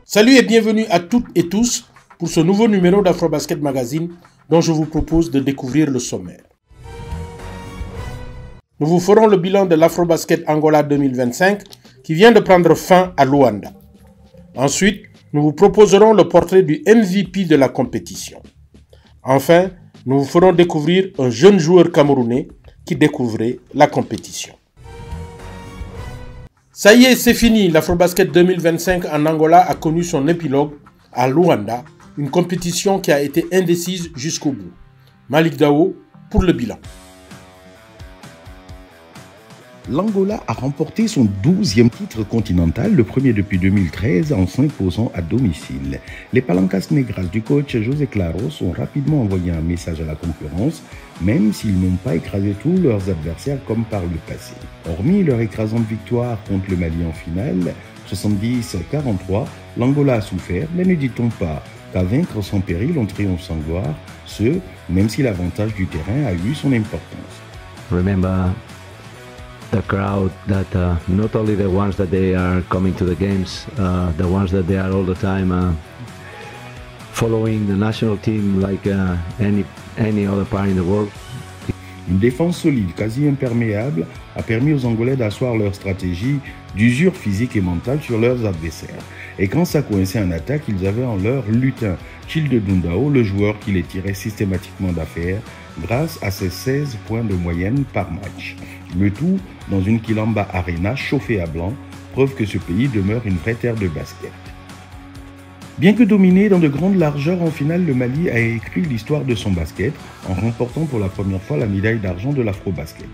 Salut et bienvenue à toutes et tous pour ce nouveau numéro d'Afrobasket Magazine dont je vous propose de découvrir le sommaire. Nous vous ferons le bilan de l'Afrobasket Angola 2025 qui vient de prendre fin à Luanda. Ensuite, nous vous proposerons le portrait du MVP de la compétition. Enfin, nous vous ferons découvrir un jeune joueur camerounais qui découvrait la compétition. Ça y est, c'est fini. L'Afrobasket 2025 en Angola a connu son épilogue à Luanda, une compétition qui a été indécise jusqu'au bout. Malik Daho pour le bilan. L'Angola a remporté son 12e titre continental, le premier depuis 2013, en s'imposant à domicile. Les Palancas Negras du coach José Claros ont rapidement envoyé un message à la concurrence, même s'ils n'ont pas écrasé tous leurs adversaires comme par le passé. Hormis leur écrasante victoire contre le Mali en finale, 70-43, l'Angola a souffert, mais ne dit-on pas qu'à vaincre sans péril, on triomphe sans gloire, ce, même si l'avantage du terrain a eu son importance. Remember the crowd that not only the ones that they are coming to the games, the ones that they are all the time following the national team like any other part in the world. Une défense solide, quasi imperméable, a permis aux Angolais d'asseoir leur stratégie d'usure physique et mentale sur leurs adversaires. Et quand ça coinçait en attaque, ils avaient en leur lutin Tchilde Dundao, le joueur qui les tirait systématiquement d'affaire, grâce à ses 16 points de moyenne par match. Le tout dans une Quilamba Arena chauffée à blanc, preuve que ce pays demeure une vraie terre de basket. Bien que dominé dans de grandes largeurs en finale, le Mali a écrit l'histoire de son basket en remportant pour la première fois la médaille d'argent de l'Afrobasket.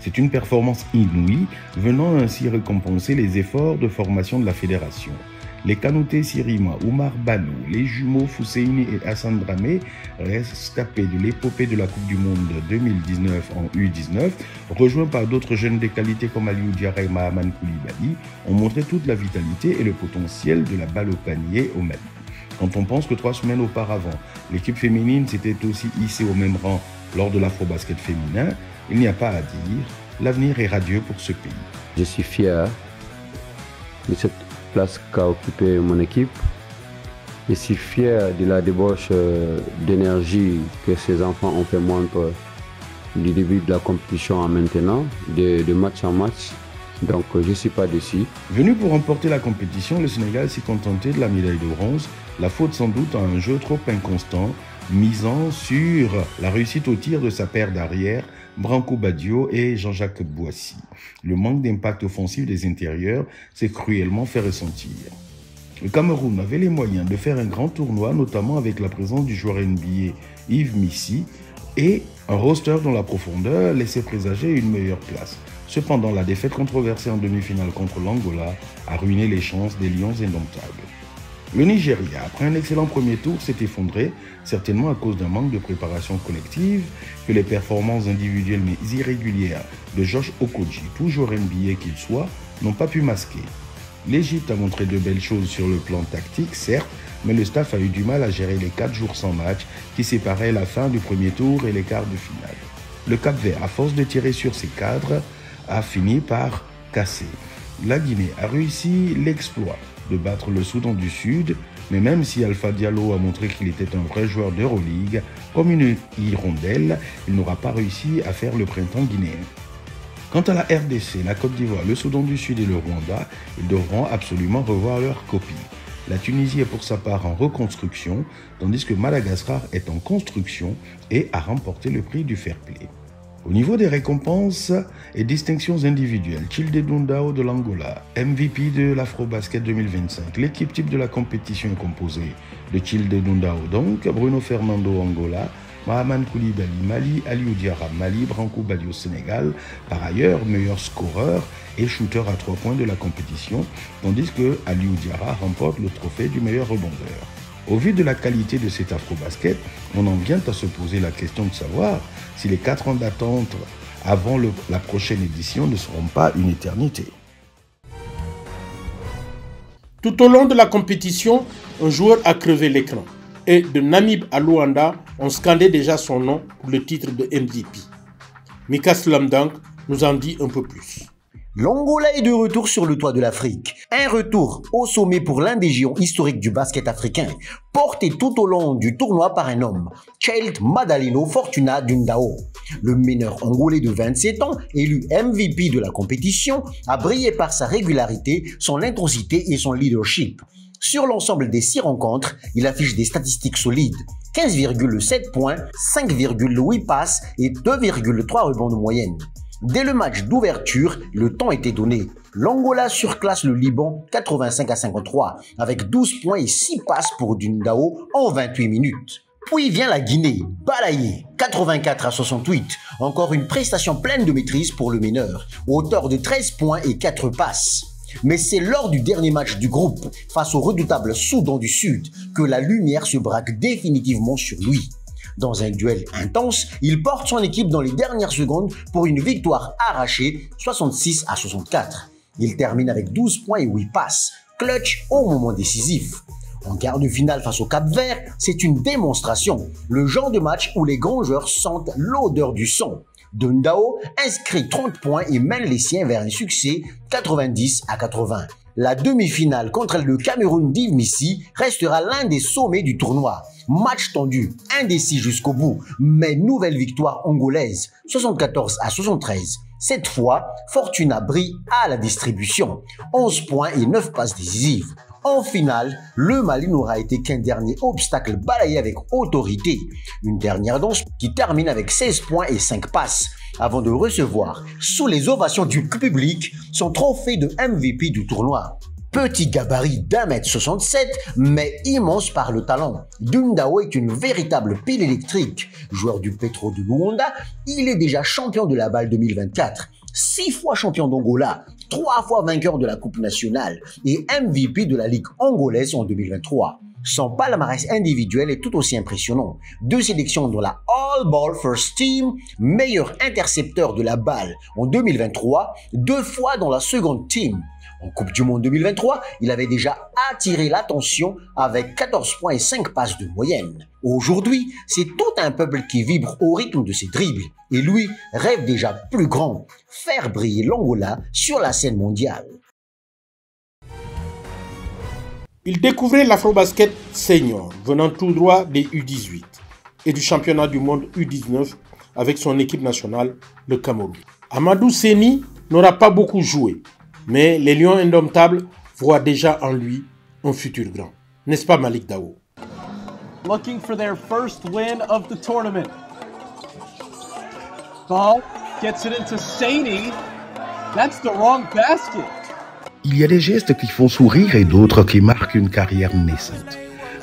C'est une performance inouïe, venant ainsi récompenser les efforts de formation de la fédération. Les Kanouté Sirima, Oumar Banou, les jumeaux Fousseini et Hassan Dramé, rescapés de l'épopée de la Coupe du Monde 2019 en U19, rejoints par d'autres jeunes de qualité comme Aliou Diarra et Mahaman Koulibaly, ont montré toute la vitalité et le potentiel de la balle au panier au Mali. Quand on pense que 3 semaines auparavant, l'équipe féminine s'était aussi hissée au même rang lors de l'Afrobasket féminin, il n'y a pas à dire, l'avenir est radieux pour ce pays. Je suis fier de cette place qu'a occupé mon équipe. Je suis fier de la débauche d'énergie que ces enfants ont fait montre du début de la compétition à maintenant, de match en match. Donc je ne suis pas déçu. Venu pour remporter la compétition, le Sénégal s'est contenté de la médaille de bronze, la faute sans doute à un jeu trop inconstant, misant sur la réussite au tir de sa paire d'arrière, Branco Badio et Jean-Jacques Boissy. Le manque d'impact offensif des intérieurs s'est cruellement fait ressentir. Le Cameroun avait les moyens de faire un grand tournoi, notamment avec la présence du joueur NBA Yves Missi et un roster dont la profondeur laissait présager une meilleure place. Cependant, la défaite controversée en demi-finale contre l'Angola a ruiné les chances des Lions indomptables. Le Nigeria, après un excellent premier tour, s'est effondré, certainement à cause d'un manque de préparation collective que les performances individuelles mais irrégulières de Josh Okoji, toujours NBA qu'il soit, n'ont pas pu masquer. L'Égypte a montré de belles choses sur le plan tactique, certes, mais le staff a eu du mal à gérer les 4 jours sans match qui séparaient la fin du premier tour et les quarts de finale. Le Cap-Vert, à force de tirer sur ses cadres, a fini par casser. La Guinée a réussi l'exploit de battre le Soudan du Sud, mais même si Alpha Diallo a montré qu'il était un vrai joueur d'Euroleague, comme une hirondelle, il n'aura pas réussi à faire le printemps guinéen. Quant à la RDC, la Côte d'Ivoire, le Soudan du Sud et le Rwanda, ils devront absolument revoir leur copie. La Tunisie est pour sa part en reconstruction, tandis que Madagascar est en construction et a remporté le prix du fair play. Au niveau des récompenses et distinctions individuelles, Tchilde Dundao de l'Angola, MVP de l'Afrobasket 2025. L'équipe type de la compétition est composée de Tchilde Dundao, donc Bruno Fernando Angola, Mahaman Koulibaly Mali, Aliou Diarra Mali, Branco Badio Sénégal, par ailleurs meilleur scoreur et shooter à 3 points de la compétition, tandis que Aliou Diarra remporte le trophée du meilleur rebondeur. Au vu de la qualité de cet Afrobasket, on en vient à se poser la question de savoir si les 4 ans d'attente avant la prochaine édition ne seront pas une éternité. Tout au long de la compétition, un joueur a crevé l'écran. Et de Namib à Luanda, on scandait déjà son nom pour le titre de MVP. Mika Slam Dunk nous en dit un peu plus. L'Angola est de retour sur le toit de l'Afrique. Un retour au sommet pour l'un des géants historiques du basket africain, porté tout au long du tournoi par un homme, Cheilt Madalino Fortuna Dundao. Le meneur angolais de 27 ans, élu MVP de la compétition, a brillé par sa régularité, son intensité et son leadership. Sur l'ensemble des 6 rencontres, il affiche des statistiques solides. 15,7 points, 5,8 passes et 2,3 rebonds de moyenne. Dès le match d'ouverture, le temps était donné. L'Angola surclasse le Liban 85-53 avec 12 points et 6 passes pour Dundao en 28 minutes. Puis vient la Guinée, balayée, 84-68. Encore une prestation pleine de maîtrise pour le meneur, auteur de 13 points et 4 passes. Mais c'est lors du dernier match du groupe, face au redoutable Soudan du Sud, que la lumière se braque définitivement sur lui. Dans un duel intense, il porte son équipe dans les dernières secondes pour une victoire arrachée 66-64. Il termine avec 12 points et 8 passes, clutch au moment décisif. En quart de finale face au Cap-Vert, c'est une démonstration, le genre de match où les grands joueurs sentent l'odeur du sang. Dundao inscrit 30 points et mène les siens vers un succès 90-80. La demi-finale contre le Cameroun d'Yves Missi restera l'un des sommets du tournoi. Match tendu, indécis jusqu'au bout, mais nouvelle victoire angolaise, 74-73. Cette fois, Fortuna brille à la distribution, 11 points et 9 passes décisives. En finale, le Mali n'aura été qu'un dernier obstacle balayé avec autorité. Une dernière danse qui termine avec 16 points et 5 passes, avant de recevoir, sous les ovations du public, son trophée de MVP du tournoi. Petit gabarit d'1,67 m, mais immense par le talent. Dundao est une véritable pile électrique. Joueur du Petro de Luanda, il est déjà champion de la balle 2024. 6 fois champion d'Angola, 3 fois vainqueur de la Coupe nationale et MVP de la Ligue angolaise en 2023. Son palmarès individuel est tout aussi impressionnant. 2 sélections dans la All Ball First Team, meilleur intercepteur de la balle en 2023, 2 fois dans la Second Team. En Coupe du Monde 2023, il avait déjà attiré l'attention avec 14 points et 5 passes de moyenne. Aujourd'hui, c'est tout un peuple qui vibre au rythme de ses dribbles. Et lui rêve déjà plus grand, faire briller l'Angola sur la scène mondiale. Il découvrait l'Afrobasket senior, venant tout droit des U18 et du championnat du monde U19 avec son équipe nationale, le Cameroun. Amadou Seni n'aura pas beaucoup joué, mais les Lions indomptables voient déjà en lui un futur grand. N'est-ce pas Malik Daho? Looking for their first win of the tournament. Ball gets it into Seni. That's the wrong basket. Il y a des gestes qui font sourire et d'autres qui marquent une carrière naissante.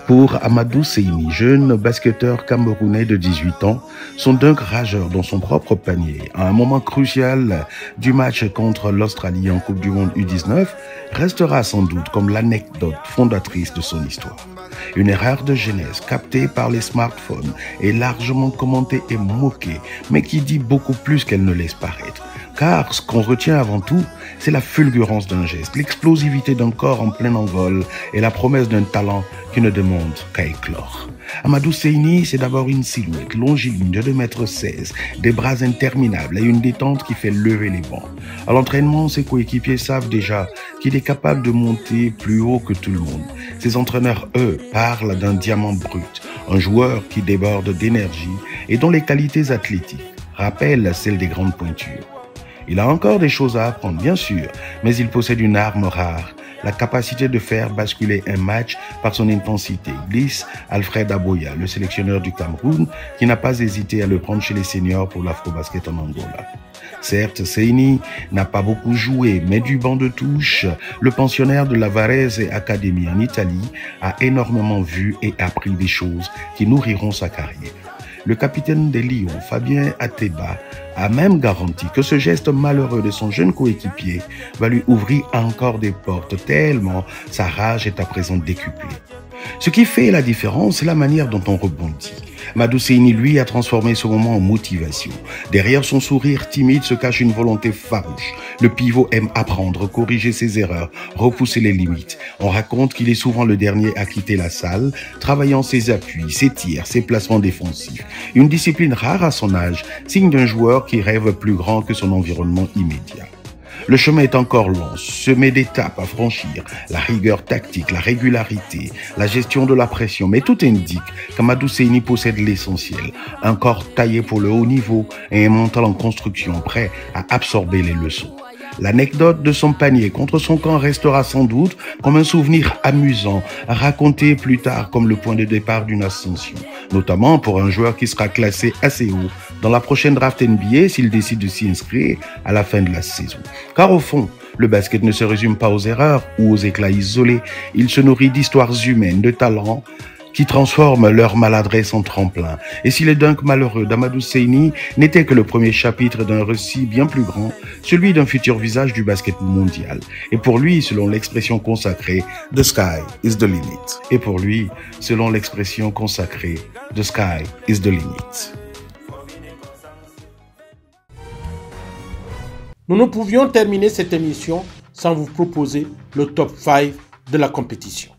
Pour Amadou Seni, jeune basketteur camerounais de 18 ans, son dunk rageur dans son propre panier à un moment crucial du match contre l'Australie en Coupe du Monde U19 restera sans doute comme l'anecdote fondatrice de son histoire. Une erreur de jeunesse captée par les smartphones et largement commentée et moquée, mais qui dit beaucoup plus qu'elle ne laisse paraître. Car ce qu'on retient avant tout, c'est la fulgurance d'un geste, l'explosivité d'un corps en plein envol et la promesse d'un talent qui ne demande qu'à éclore. Amadou Seni, c'est d'abord une silhouette longiligne de 2,16 m, des bras interminables et une détente qui fait lever les bancs. À l'entraînement, ses coéquipiers savent déjà qu'il est capable de monter plus haut que tout le monde. Ses entraîneurs, eux, parlent d'un diamant brut, un joueur qui déborde d'énergie et dont les qualités athlétiques rappellent celles des grandes pointures. Il a encore des choses à apprendre, bien sûr, mais il possède une arme rare, la capacité de faire basculer un match par son intensité, glisse Alfred Aboya, le sélectionneur du Cameroun, qui n'a pas hésité à le prendre chez les seniors pour l'Afrobasket en Angola. Certes, Seni n'a pas beaucoup joué, mais du banc de touche, le pensionnaire de la Varese Academy en Italie a énormément vu et appris des choses qui nourriront sa carrière. Le capitaine des Lions, Fabien Ateba, a même garanti que ce geste malheureux de son jeune coéquipier va lui ouvrir encore des portes tellement sa rage est à présent décuplée. Ce qui fait la différence, c'est la manière dont on rebondit. Amadou Seni, lui, a transformé ce moment en motivation. Derrière son sourire timide se cache une volonté farouche. Le pivot aime apprendre, corriger ses erreurs, repousser les limites. On raconte qu'il est souvent le dernier à quitter la salle, travaillant ses appuis, ses tirs, ses placements défensifs. Une discipline rare à son âge, signe d'un joueur qui rêve plus grand que son environnement immédiat. Le chemin est encore long, semé d'étapes à franchir, la rigueur tactique, la régularité, la gestion de la pression. Mais tout indique qu'Amadou Seyni possède l'essentiel, un corps taillé pour le haut niveau et un mental en construction prêt à absorber les leçons. L'anecdote de son panier contre son camp restera sans doute comme un souvenir amusant, raconté plus tard comme le point de départ d'une ascension, notamment pour un joueur qui sera classé assez haut dans la prochaine draft NBA s'il décide de s'y inscrire à la fin de la saison. Car au fond, le basket ne se résume pas aux erreurs ou aux éclats isolés, il se nourrit d'histoires humaines, de talents, qui transforment leur maladresse en tremplin. Et si les dunks malheureux d'Amadou Seyni n'étaient que le premier chapitre d'un récit bien plus grand, celui d'un futur visage du basket mondial. Et pour lui, selon l'expression consacrée, the sky is the limit. Et pour lui, selon l'expression consacrée, the sky is the limit. Nous ne pouvions terminer cette émission sans vous proposer le top 5 de la compétition.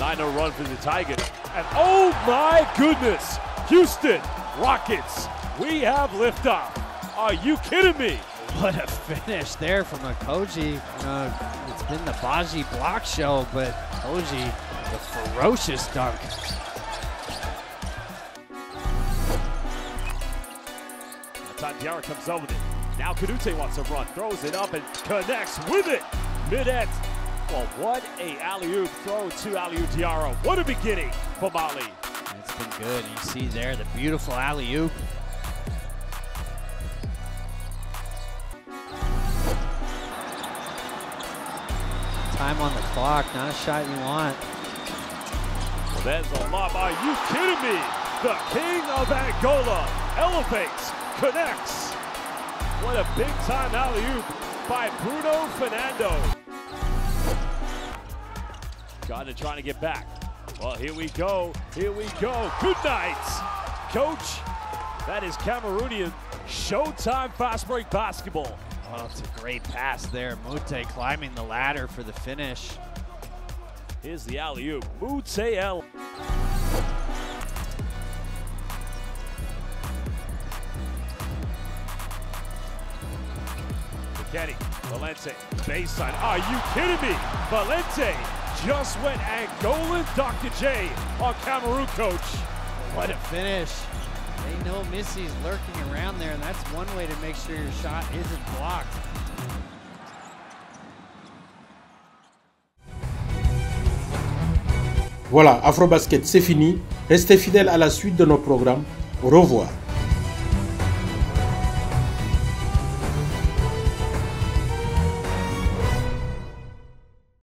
A 9-0 run for the Tigers. And oh my goodness, Houston Rockets, we have liftoff. Are you kidding me? What a finish there from Koji. It's been the Baji block show, but Koji, the ferocious dunk. Diarra comes over it. Now Kanute wants to run, throws it up and connects with it. Mid-end. Well, what a alley-oop throw to Aliou Diarra. What a beginning for Mali. It's been good. You see there the beautiful alley-oop. Time on the clock, not a shot you want. Well, there's a lob. Are you kidding me? The king of Angola elevates, connects. What a big-time alley-oop by Bruno Fernando. Gardner trying to get back. Well, here we go. Here we go. Good night, coach. That is Cameroonian Showtime fast break basketball. Oh, it's a great pass there. Mute climbing the ladder for the finish. Here's the alley-oop. Mute El. Kenny, Valente, baseline. Are you kidding me? Valente just went Angolan Dr. J on Cameroon, coach. What a finish. They know Missy's lurking around there, and that's one way to make sure your shot isn't blocked. Voilà, Afrobasket, c'est fini. Restez fidèles à la suite de nos programmes. Au revoir.